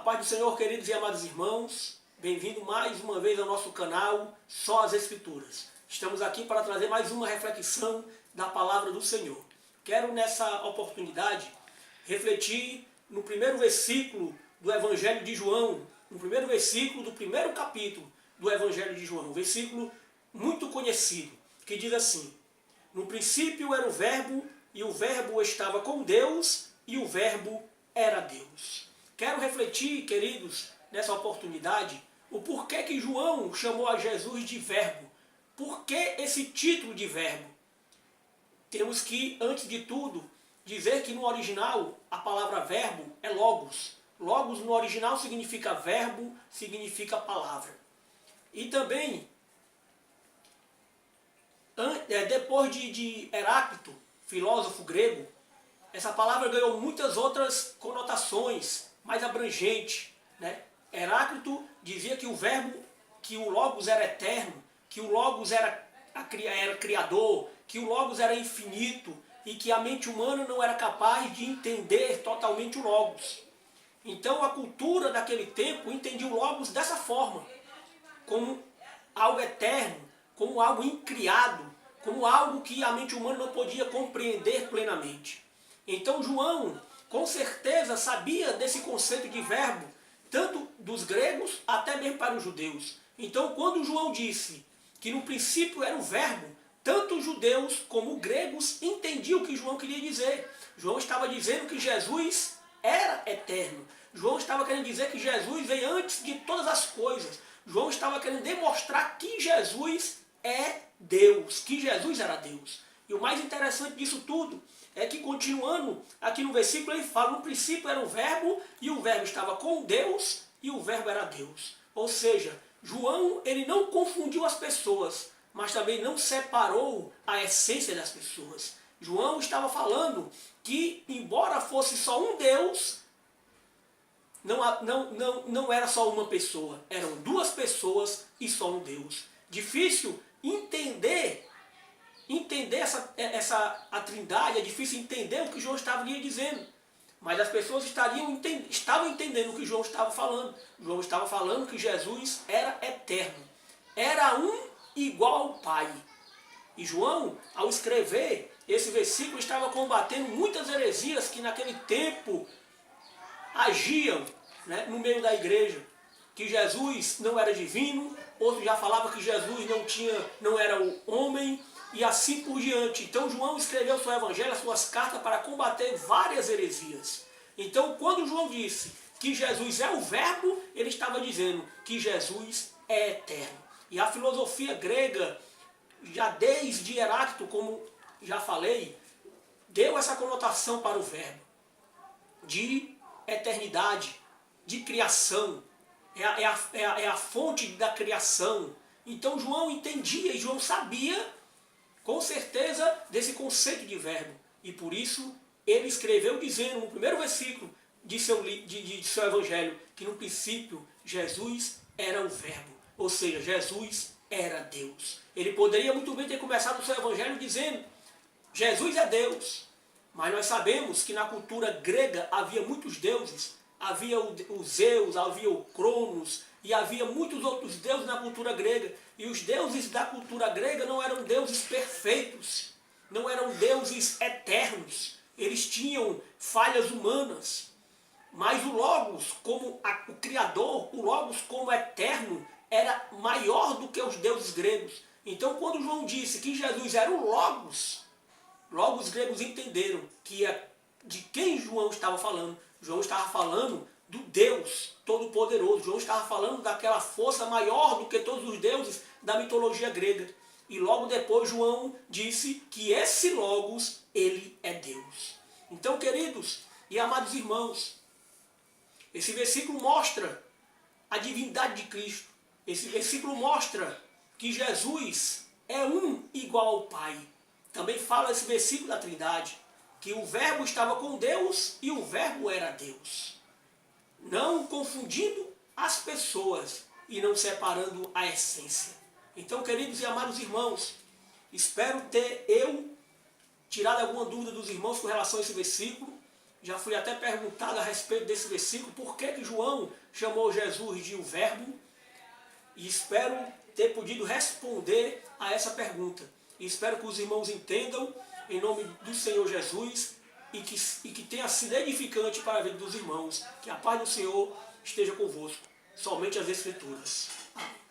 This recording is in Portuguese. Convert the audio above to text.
paz do Senhor, queridos e amados irmãos, bem-vindo mais uma vez ao nosso canal Só as Escrituras. Estamos aqui para trazer mais uma reflexão da palavra do Senhor. Quero nessa oportunidade refletir no primeiro versículo do Evangelho de João, no primeiro versículo do primeiro capítulo do Evangelho de João, um versículo muito conhecido, que diz assim: no princípio era o Verbo, e o Verbo estava com Deus, e o Verbo era Deus. Quero refletir, queridos, nessa oportunidade, o porquê que João chamou a Jesus de Verbo. Por que esse título de Verbo? Temos que, antes de tudo, dizer que no original a palavra verbo é logos. Logos no original significa verbo, significa palavra. E também, depois de Heráclito, filósofo grego, essa palavra ganhou muitas outras conotações mais abrangentes, né? Heráclito dizia que o verbo, que o logos era eterno, que o logos era criador, que o logos era infinito e que a mente humana não era capaz de entender totalmente o logos. Então a cultura daquele tempo entendia o logos dessa forma, como algo eterno, como algo incriado, como algo que a mente humana não podia compreender plenamente. Então João, com certeza, sabia desse conceito de verbo, tanto dos gregos até mesmo para os judeus. Então quando João disse que no princípio era o verbo, tanto os judeus como os gregos entendiam o que João queria dizer. João estava dizendo que Jesus era eterno. João estava querendo dizer que Jesus veio antes de todas as coisas. João estava querendo demonstrar que Jesus é Deus, que Jesus era Deus. E o mais interessante disso tudo é que, continuando aqui no versículo, ele fala: no princípio era o Verbo, e o Verbo estava com Deus, e o Verbo era Deus. Ou seja, João ele não confundiu as pessoas, mas também não separou a essência das pessoas. João estava falando que, embora fosse só um Deus, não era só uma pessoa, eram duas pessoas e só um Deus. Difícil entender a trindade, é difícil entender o que João estava lhe dizendo. Mas as pessoas estavam entendendo o que João estava falando. João estava falando que Jesus era eterno. Era um igual ao Pai. E João, ao escrever esse versículo, estava combatendo muitas heresias que naquele tempo agiam, né, no meio da igreja. Que Jesus não era divino, outros já falavam que Jesus não era o homem, e assim por diante. Então João escreveu seu evangelho, as suas cartas, para combater várias heresias. Então quando João disse que Jesus é o Verbo, ele estava dizendo que Jesus é eterno. E a filosofia grega, já desde Heráclito, como já falei, deu essa conotação para o Verbo, de eternidade, de criação. É a fonte da criação. Então João entendia e João sabia com certeza desse conceito de verbo. E por isso ele escreveu dizendo no primeiro versículo de seu evangelho que no princípio Jesus era o Verbo. Ou seja, Jesus era Deus. Ele poderia muito bem ter começado o seu evangelho dizendo: Jesus é Deus. Mas nós sabemos que na cultura grega havia muitos deuses. Havia o Zeus, havia o Cronos, e havia muitos outros deuses na cultura grega. E os deuses da cultura grega não eram deuses perfeitos, não eram deuses eternos. Eles tinham falhas humanas. Mas o Logos, como o Criador, o Logos como eterno, era maior do que os deuses gregos. Então quando João disse que Jesus era o Logos, logo os gregos entenderam que de quem João estava falando. João estava falando do Deus Todo-Poderoso. João estava falando daquela força maior do que todos os deuses da mitologia grega. E logo depois João disse que esse Logos, ele é Deus. Então, queridos e amados irmãos, esse versículo mostra a divindade de Cristo. Esse versículo mostra que Jesus é um igual ao Pai. Também fala esse versículo da Trindade, que o Verbo estava com Deus e o Verbo era Deus. Não confundindo as pessoas e não separando a essência. Então, queridos e amados irmãos, espero ter tirado alguma dúvida dos irmãos com relação a esse versículo. Já fui até perguntado a respeito desse versículo, por que João chamou Jesus de o Verbo, e espero ter podido responder a essa pergunta. E espero que os irmãos entendam, em nome do Senhor Jesus, e que tenha sido edificante para a vida dos irmãos. Que a paz do Senhor esteja convosco. Somente as Escrituras. Amém.